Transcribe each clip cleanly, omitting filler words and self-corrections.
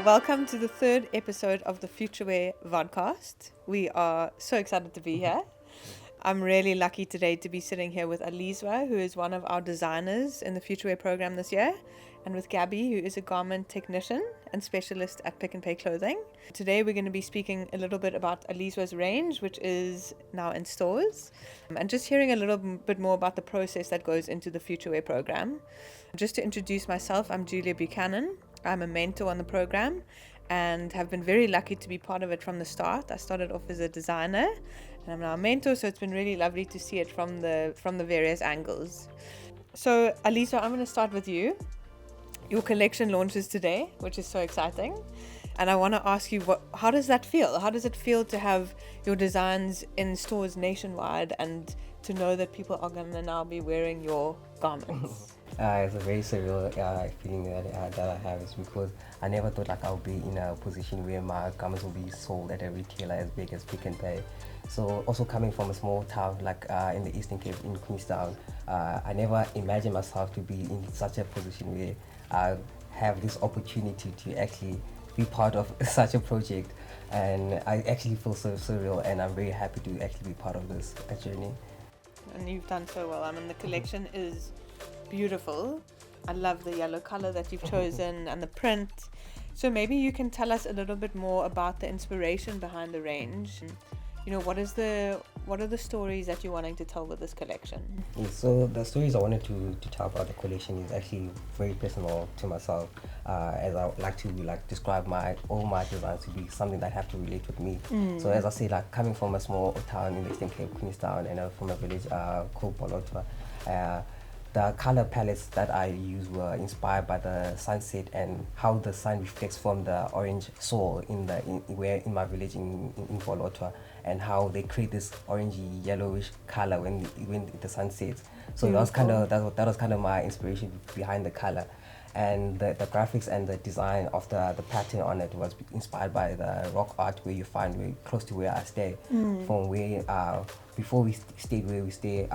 Welcome to the third episode of the Futurewear vodcast. We are so excited to be here. I'm really lucky today to be sitting here with Alizwa, who is one of our designers in the Futurewear program this year, and with Gabby, who is a garment technician and specialist at PnP Clothing. Today we're going to be speaking a little bit about Alizwa's range, which is now in stores, and just hearing a little bit more about the process that goes into the Futurewear program. Just to introduce myself, I'm Julia Buchanan. I'm a mentor on the program and have been very lucky to be part of it from the start. I started off as a designer and I'm now a mentor, so it's been really lovely to see it from the various angles. So Alizwa, I'm going to start with you. Your collection launches today, which is so exciting. And I want to ask you, how does that feel? How does it feel to have your designs in stores nationwide and to know that people are going to now be wearing your garments? It's a very surreal feeling that I have, is because I never thought I would be in a position where my garments will be sold at a retailer as big as PnP. So also coming from a small town like in the Eastern Cape in Queenstown, I never imagined myself to be in such a position where I have this opportunity to actually be part of such a project, and I actually feel so surreal, and I'm very happy to actually be part of this journey. And you've done so well. I mean, the collection is beautiful. I love the yellow color that you've chosen and the print. So maybe you can tell us a little bit more about the inspiration behind the range. You know, what are the stories that you're wanting to tell with this collection? Yeah, so the stories I wanted to tell about the collection is actually very personal to myself, as I like to describe all my designs to be something that have to relate with me. So as I say, coming from a small town in the Eastern Cape, Queenstown, and from a village called Bolotwa, the color palettes that I used were inspired by the sunset and how the sun reflects from the orange soil in my village in Bolotwa, and how they create this orangey yellowish color when the sun sets. So that was kind of my inspiration behind the color, and the graphics and the design of the pattern on it was inspired by the rock art where you find very close to where I stay. From where before we stayed where we stay,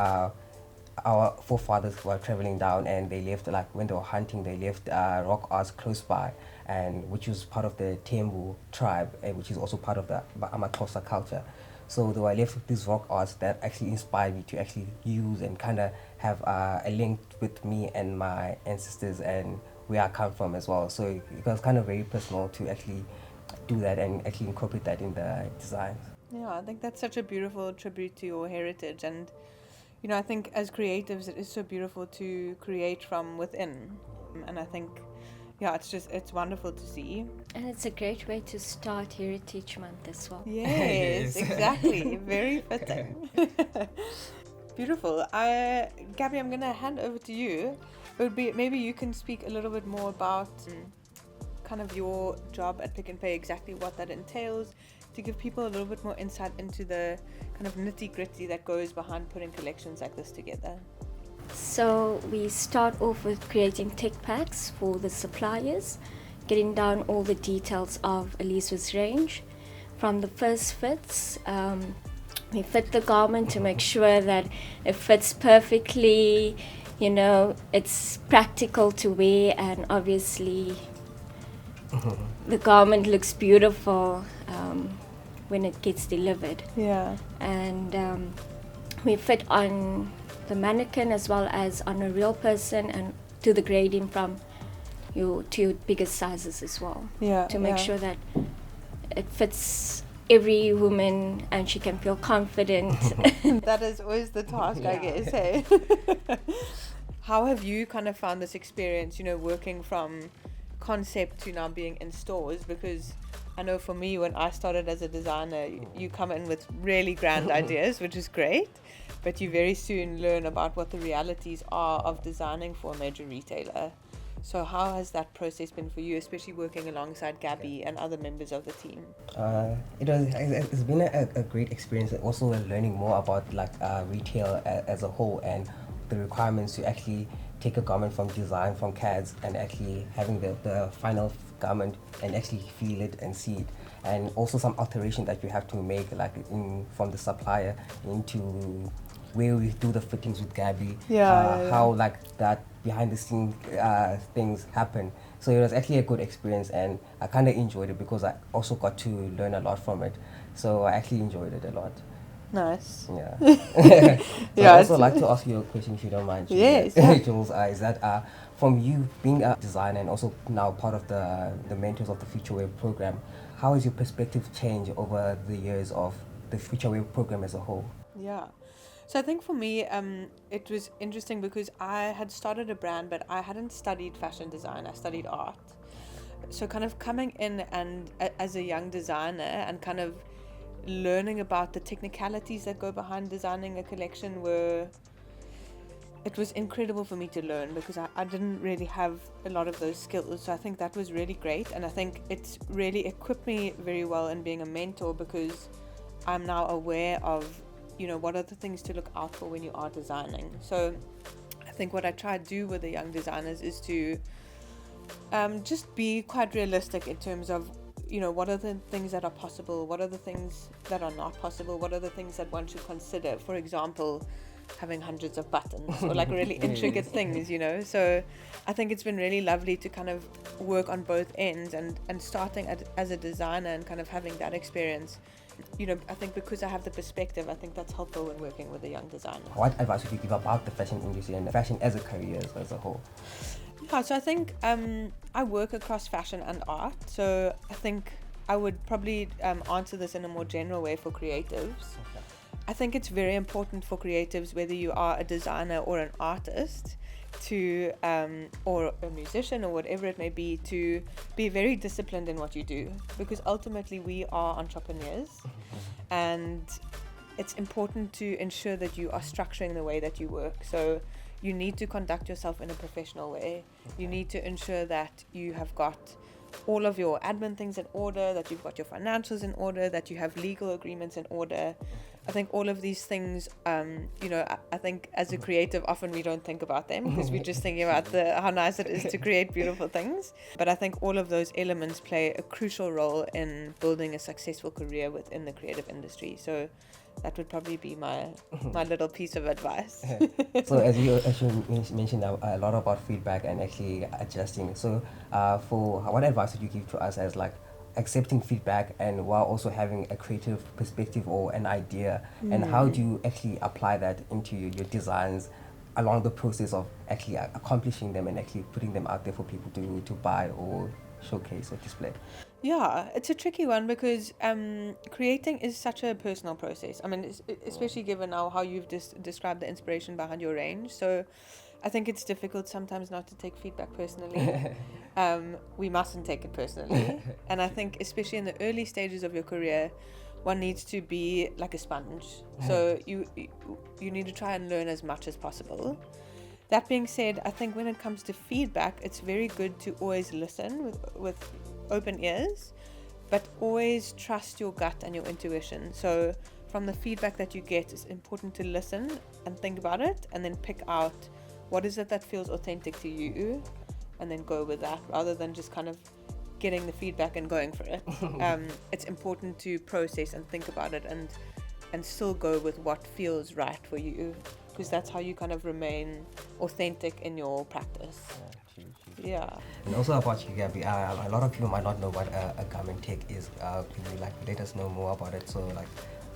our forefathers were traveling down, and they left, when they were hunting, they left rock arts close by, and which was part of the Tembu tribe, which is also part of the Amaxhosa culture. So they were left with these rock arts that actually inspired me to actually use and kind of have a link with me and my ancestors and where I come from as well. So it was kind of very personal to actually do that and actually incorporate that in the designs. Yeah, I think that's such a beautiful tribute to your heritage. And you know, I think as creatives, it is so beautiful to create from within. And I think, yeah, it's wonderful to see. And it's a great way to start Heritage Month as well. Yes, exactly. Very fitting. Beautiful. Gabby, I'm going to hand over to you. Maybe you can speak a little bit more about kind of your job at PnP, exactly what that entails, to give people a little bit more insight into the kind of nitty-gritty that goes behind putting collections like this together. So we start off with creating tech packs for the suppliers, getting down all the details of Alizwa's range. From the first fits, we fit the garment to make sure that it fits perfectly, you know, it's practical to wear, and obviously the garment looks beautiful when it gets delivered. Yeah. And we fit on the mannequin as well as on a real person, and to the grading from your biggest sizes as well. Yeah. To make sure that it fits every woman and she can feel confident. That is always the task, I guess. Hey. How have you kind of found this experience, you know, working from concept to now being in stores? Because I know for me, when I started as a designer, you come in with really grand ideas, which is great, but you very soon learn about what the realities are of designing for a major retailer. So how has that process been for you, especially working alongside Gabby and other members of the team? It's been a great experience, also learning more about retail as a whole, and the requirements to actually take a garment from design, from CADs, and actually having the final garment and actually feel it and see it, and also some alteration that you have to make from the supplier into where we do the fittings with Gabby, Yeah. how like that behind the scene things happen. So it was actually a good experience, and I kind of enjoyed it because I also got to learn a lot from it. So I actually enjoyed it a lot. Nice. Yeah. Yeah, I'd also it's- like to ask you a question, if you don't mind. Yes, Julia. yeah. Jules, is that from you being a designer and also now part of the mentors of the Futurewear program, how has your perspective changed over the years of the Futurewear program as a whole? Yeah. So I think for me, it was interesting because I had started a brand, but I hadn't studied fashion design. I studied art. So kind of coming in and as a young designer and kind of learning about the technicalities that go behind designing a collection it was incredible for me to learn because I didn't really have a lot of those skills. So I think that was really great, and I think it's really equipped me very well in being a mentor because I'm now aware of, what are the things to look out for when you are designing. So I think what I try to do with the young designers is to just be quite realistic in terms of, what are the things that are possible, what are the things that are not possible, what are the things that one should consider. For example, having hundreds of buttons or like really intricate things, So I think it's been really lovely to kind of work on both ends and starting as a designer and kind of having that experience. I think because I have the perspective, I think that's helpful when working with a young designer. What advice would you give about the fashion industry and fashion as a career as a whole? Yeah, so I think I work across fashion and art. So I think I would probably answer this in a more general way for creatives. Okay. I think it's very important for creatives, whether you are a designer or an artist, to or a musician or whatever it may be, to be very disciplined in what you do, because ultimately we are entrepreneurs, and it's important to ensure that you are structuring the way that you work. So you need to conduct yourself in a professional way. You need to ensure that you have got all of your admin things in order, that you've got your financials in order, that you have legal agreements in order. I think all of these things, I think as a creative, often we don't think about them because we're just thinking about how nice it is to create beautiful things. But I think all of those elements play a crucial role in building a successful career within the creative industry. So that would probably be my little piece of advice. So as you mentioned a lot about feedback and actually adjusting. So for what advice would you give to us as like accepting feedback and while also having a creative perspective or an idea, and how do you actually apply that into your designs along the process of actually accomplishing them and actually putting them out there for people to buy or showcase or display? Yeah, it's a tricky one because creating is such a personal process. I mean, especially given now how you've described the inspiration behind your range. So I think it's difficult sometimes not to take feedback personally. We mustn't take it personally. And I think especially in the early stages of your career, one needs to be like a sponge. So you need to try and learn as much as possible. That being said, I think when it comes to feedback, it's very good to always listen with open ears, but always trust your gut and your intuition. So from the feedback that you get, it's important to listen and think about it and then pick out what is it that feels authentic to you and then go with that rather than just kind of getting the feedback and going for it. It's important to process and think about it and still go with what feels right for you, because that's how you kind of remain authentic in your practice. Yeah. And also about you, Gabby, a lot of people might not know what a garment tech is. Can you like let us know more about it? So like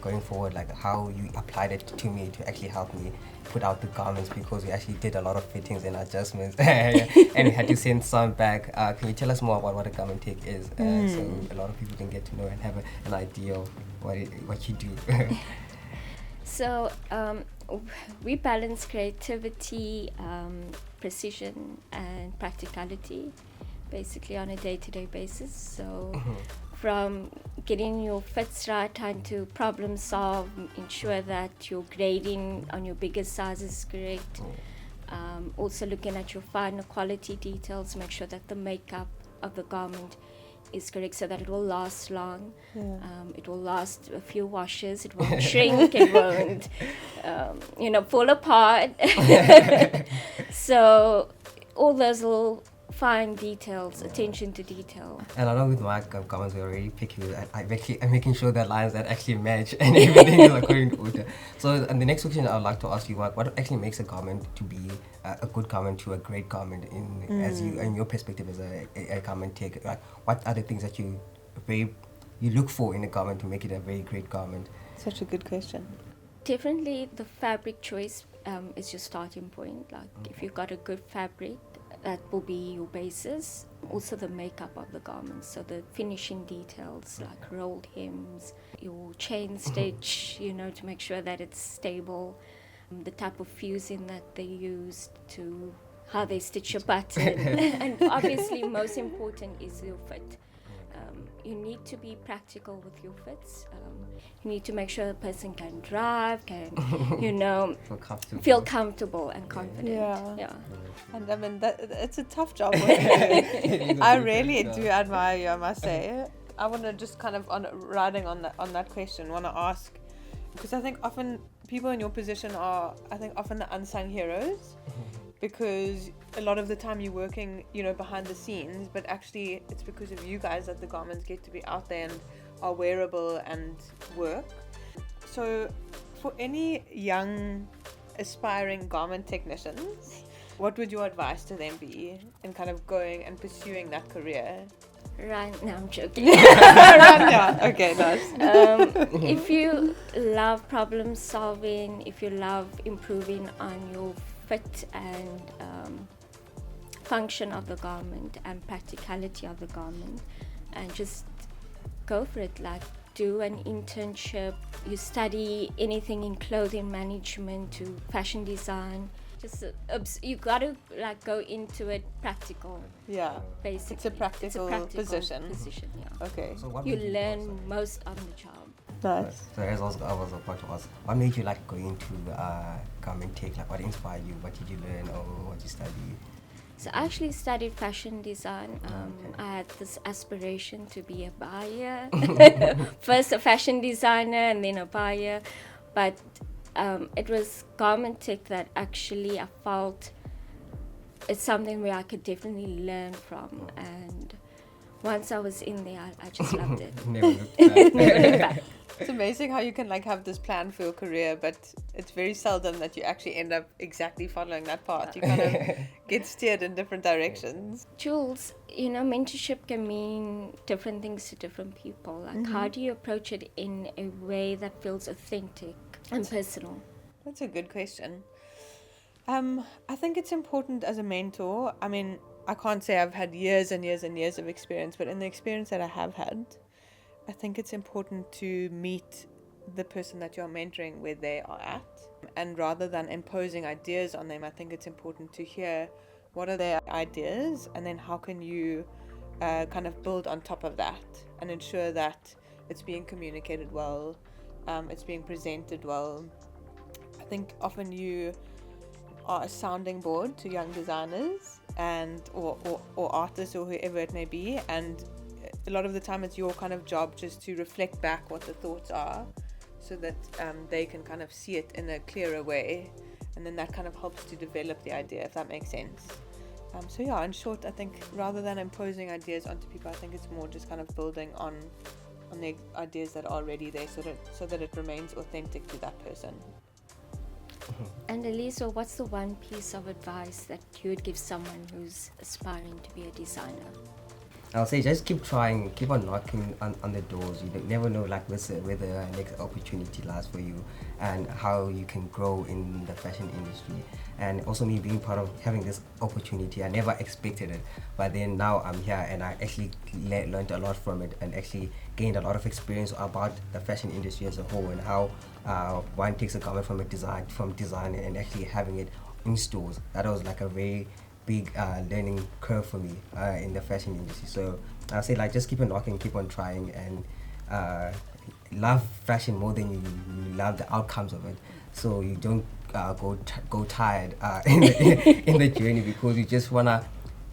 going forward, like how you applied it to me to actually help me put out the garments, because we actually did a lot of fittings and adjustments and we had to send some back. Can you tell us more about what a garment tech is, so a lot of people can get to know and have an idea of what you do? So we balance creativity, precision and practicality basically on a day-to-day basis. So from getting your fits right, trying to problem solve, ensure that your grading on your biggest size is correct. Also looking at your finer quality details, make sure that the makeup of the garment is correct so that it will last long. It will last a few washes, it won't shrink, it won't fall apart. So all those little fine details, attention to detail. And I know with my comments, we're already picky. I'm making sure that lines that actually match and everything is according to order. So, and the next question I would like to ask you, what actually makes a garment to be a good garment to a great garment in your perspective as a garment taker? Like, what are the things that you look for in a garment to make it a very great garment? Such a good question. Definitely the fabric choice is your starting point. Like if you've got a good fabric, that will be your basis. Also the makeup of the garments, so the finishing details like rolled hems, your chain stitch, to make sure that it's stable, the type of fusing that they used, to how they stitch your button, and obviously most important is your fit. You need to be practical with your fits. You need to make sure the person can drive, can, feel comfortable and confident. Yeah. And I mean, it's a tough job. I really do admire you, I must say. I want to just kind of, riding on that question, want to ask, because I think often people in your position are, often the unsung heroes. Because a lot of the time you're working, behind the scenes, but actually it's because of you guys that the garments get to be out there and are wearable and work. So for any young aspiring garment technicians, what would your advice to them be in kind of going and pursuing that career? Right now, I'm joking. Right now. Okay, nice. If you love problem solving, if you love improving on your fit and function of the garment and practicality of the garment, and just go for it. Like do an internship, you study anything in clothing management to fashion design. Just you gotta go into it practical. Yeah, basically it's a practical position. Yeah. Okay. So what you learn most on the job. Nice. So as I was about to ask, what made you go into garment tech? What inspired you? What did you learn or what did you study? So I actually studied fashion design. I had this aspiration to be a buyer. First a fashion designer and then a buyer. But it was garment tech that actually I felt it's something where I could definitely learn from. And once I was in there, I just loved it. Never looked back. Never looked back. It's amazing how you can have this plan for your career, but it's very seldom that you actually end up exactly following that path. You kind of get steered in different directions. Jules, mentorship can mean different things to different people. How do you approach it in a way that feels authentic and personal? That's a good question. I think it's important as a mentor. I mean, I can't say I've had years and years and years of experience, but in the experience that I have had, I think it's important to meet the person that you're mentoring where they are at. And rather than imposing ideas on them, I think it's important to hear what are their ideas and then how can you kind of build on top of that and ensure that it's being communicated well, it's being presented well. I think often you are a sounding board to young designers and or artists or whoever it may be, and a lot of the time it's your kind of job just to reflect back what the thoughts are so that they can kind of see it in a clearer way, and then that kind of helps to develop the idea, if that makes sense. So yeah, in short, I think rather than imposing ideas onto people, I think it's more just kind of building on the ideas that are already there so that it remains authentic to that person. And Alizwa, what's the one piece of advice that you would give someone who's aspiring to be a designer? I'll say just keep trying, keep on knocking on the doors. You never know where the next opportunity lies for you and how you can grow in the fashion industry. And also me being part of having this opportunity, I never expected it, but then now I'm here and I actually learned a lot from it and actually gained a lot of experience about the fashion industry as a whole and how one takes a garment from design and actually having it in stores. That was a very big learning curve for me in the fashion industry. So I'll say just keep on knocking, keep on trying, and love fashion more than you love the outcomes of it. So you don't go tired in the journey, because you just wanna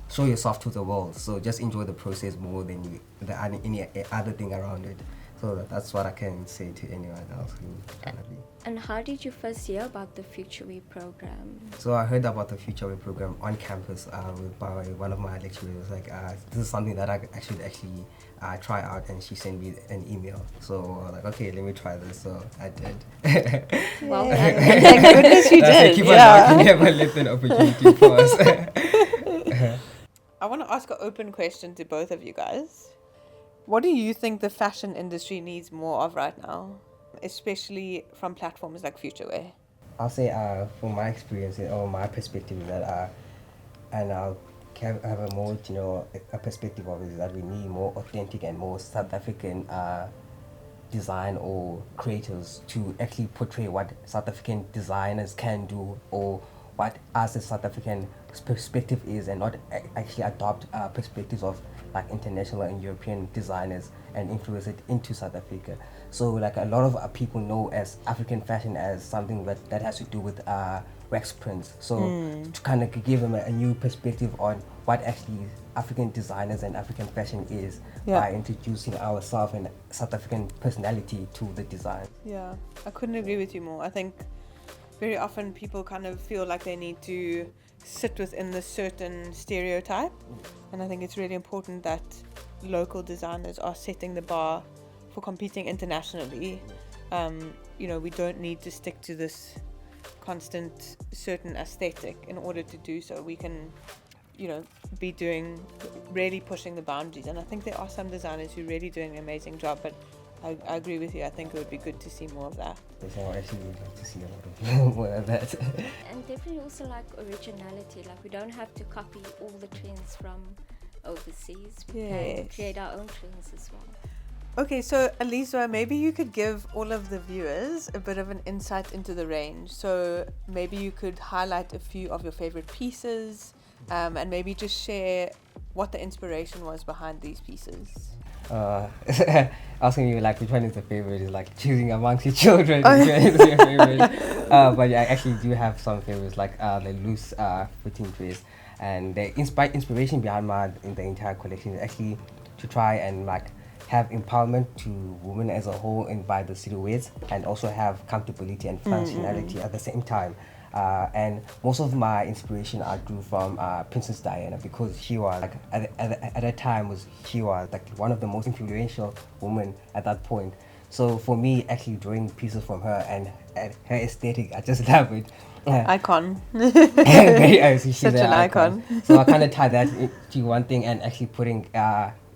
show yourself to the world. So just enjoy the process more than any other thing around it. So that's what I can say to anyone else who kind of be. And how did you first hear about the Futurewear program? So I heard about the Futurewear program on campus by one of my lecturers. Like, this is something that I should actually try out, and she sent me an email. So I was like, okay, let me try this. So I did. Well Yeah. done. Thank goodness you did. Keep Yeah. on knocking, never let an opportunity pass. I want to ask an open question to both of you guys. What do you think the fashion industry needs more of right now, especially from platforms like Futurewear? I'll say, from my experience or my perspective, that and I'll have a more, a perspective of it, is that we need more authentic and more South African design or creators to actually portray what South African designers can do, or what us as South African perspective is, and not actually adopt perspectives of like international and European designers and influence it into South Africa. So like a lot of people know as African fashion as something that has to do with wax prints. So to kind of give them a new perspective on what actually African designers and African fashion is, by introducing ourselves and South African personality to the design. Yeah, I couldn't agree with you more. I think very often people kind of feel like they need to sit within this certain stereotype, and I think it's really important that local designers are setting the bar for competing internationally. We don't need to stick to this constant certain aesthetic in order to do so. We can be doing, really pushing the boundaries, and I think there are some designers who are really doing an amazing job, but I agree with you. I think it would be good to see more of that. So I actually would like to see a lot of more of that. And definitely also like originality. Like, we don't have to copy all the trends from overseas. We can create our own trends as well. Okay, so Alizwa, maybe you could give all of the viewers a bit of an insight into the range. So maybe you could highlight a few of your favorite pieces, and maybe just share what the inspiration was behind these pieces. Asking you like which one is the favorite is like choosing amongst your children. Which one is your favorite? But yeah, I actually do have some favorites, like the loose fitting dress, and the inspiration behind the entire collection is actually to try and like have empowerment to women as a whole and by the silhouettes, and also have comfortability and functionality at the same time. And most of my inspiration I drew from Princess Diana, because she was like at that time she was like one of the most influential women at that point. So for me, actually drawing pieces from her and her aesthetic, I just love it. Icon. Such an icon. So I kind of tie that to one thing, and actually putting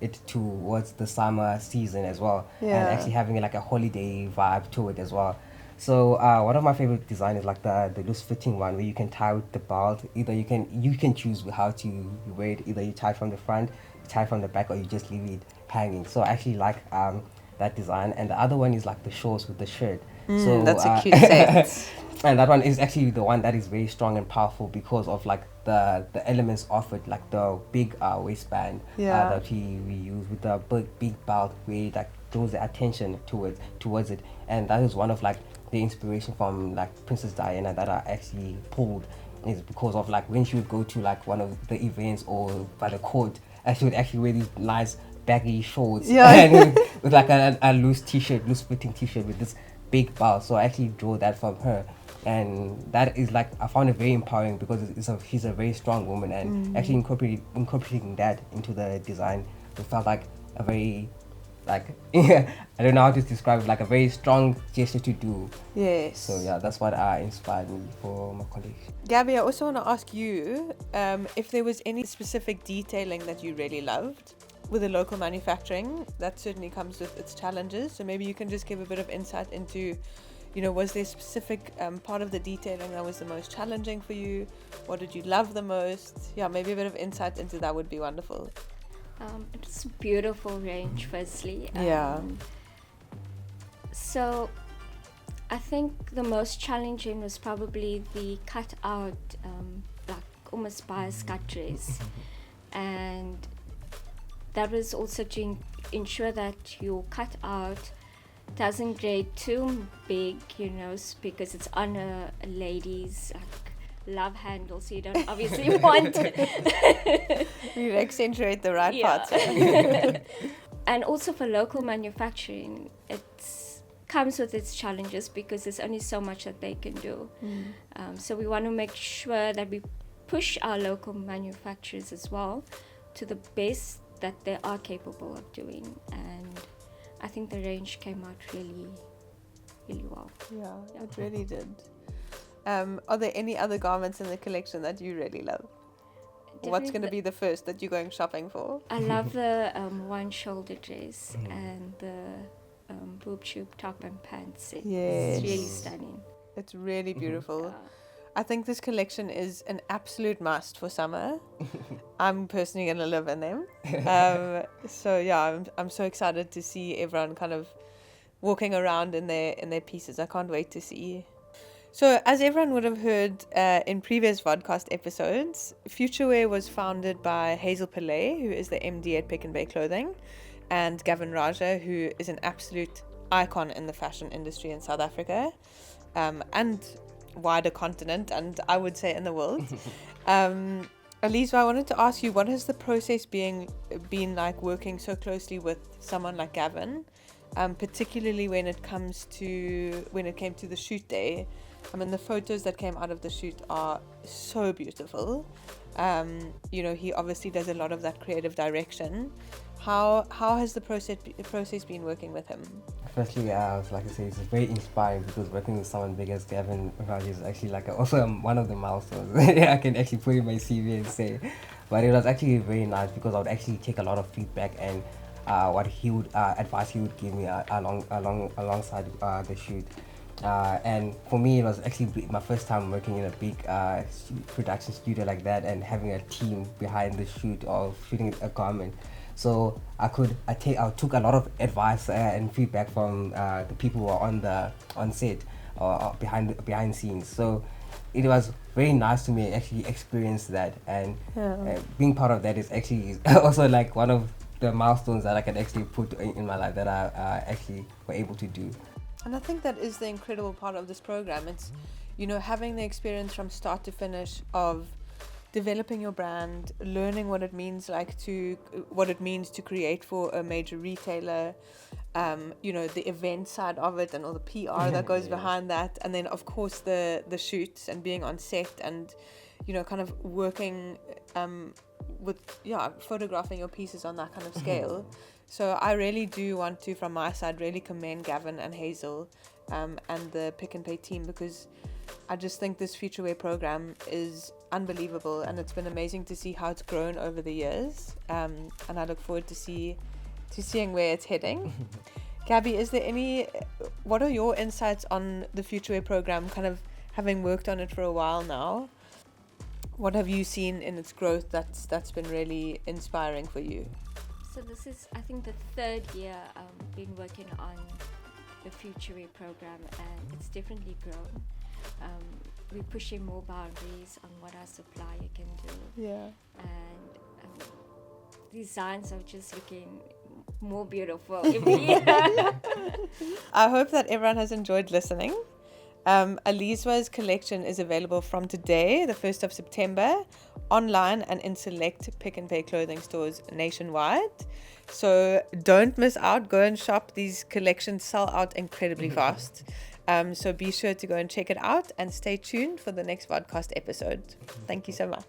it towards the summer season as well, and actually having like a holiday vibe to it as well. So one of my favorite designs is like the loose fitting one, where you can tie with the belt. Either you can choose how to wear it. Either you tie from the front, you tie from the back, or you just leave it hanging. So I actually like that design. And the other one is like the shorts with the shirt. So that's a cute set. And that one is actually the one that is very strong and powerful because of like the elements of it, like the big waistband that we use with the big belt, where that draws the attention towards it. And that is one of like the inspiration from like Princess Diana that I actually pulled, is because of like when she would go to like one of the events or by the court, and she would actually wear these nice baggy shorts and with like a loose fitting t-shirt with this big belt. So I actually drew that from her, and that is like, I found it very empowering because she's a very strong woman, and actually incorporating that into the design, it felt like a very like I don't know how to describe it, like a very strong gesture to do. Yes. So yeah, that's what inspired me for my collection. Gabby, I also want to ask you if there was any specific detailing that you really loved with the local manufacturing. That certainly comes with its challenges. So maybe you can just give a bit of insight into, was there a specific part of the detailing that was the most challenging for you? What did you love the most? Yeah, maybe a bit of insight into that would be wonderful. It's a beautiful range, firstly. So I think the most challenging was probably the cut out, like almost bias cut dress. And that was also to ensure that your cut out doesn't grade too big, because it's on a lady's love handle, so you don't obviously want You accentuate the right parts. And also for local manufacturing, it comes with its challenges because there's only so much that they can do. So we want to make sure that we push our local manufacturers as well to the best that they are capable of doing. And I think the range came out really, really well. Yeah, it really did. Are there any other garments in the collection that you really love? What's going to be the first that you're going shopping for? I love the one shoulder dress and the boob tube top and pants set. Yes. It's really stunning. It's really beautiful. I think this collection is an absolute must for summer. I'm personally going to live in them. So yeah, I'm so excited to see everyone kind of walking around in their pieces. I can't wait to see. So as everyone would have heard in previous vodcast episodes, Futurewear was founded by Hazel Pillay, who is the MD at PnP Clothing, and Gavin Raja, who is an absolute icon in the fashion industry in South Africa and wider continent, and I would say in the world. Alizwa, I wanted to ask you, what has the process been like working so closely with someone like Gavin, particularly when it came to the shoot day? I mean, the photos that came out of the shoot are so beautiful. He obviously does a lot of that creative direction. How has the process been working with him? Firstly, like I say, it's very inspiring because working with someone big as Gavin Raj is actually also one of the milestones I can actually put in my CV and say. But it was actually very nice because I would actually take a lot of feedback and what he would advice he would give me alongside the shoot. And for me, it was actually my first time working in a big production studio like that and having a team behind the shoot of shooting a garment. So I took a lot of advice and feedback from the people who are on set or behind scenes. So it was very nice to me actually experience that, and being part of that is actually also like one of the milestones that I can actually put in my life that I actually were able to do. And I think that is the incredible part of this program. It's, having the experience from start to finish of developing your brand, learning what it means to create for a major retailer, the event side of it and all the PR that goes behind that, and then of course the shoots and being on set and kind of working with photographing your pieces on that kind of scale. So I really do want to, from my side, really commend Gavin and Hazel and the PnP team, because I just think this Futurewear program is unbelievable, and it's been amazing to see how it's grown over the years, and I look forward to seeing where it's heading. Gabby, what are your insights on the Futurewear program, kind of having worked on it for a while now? What have you seen in its growth that's been really inspiring for you? So this is, I think, the third year I've been working on the Futurewear program, and it's definitely grown. We're pushing more boundaries on what our supplier can do. Yeah. And designs are just looking more beautiful every year. I hope that everyone has enjoyed listening. Alizwa's collection is available from today, the 1st of September, online and in select PnP Clothing stores nationwide. So don't miss out. Go and shop. These collections sell out incredibly fast. So be sure to go and check it out and stay tuned for the next podcast episode. Thank you so much.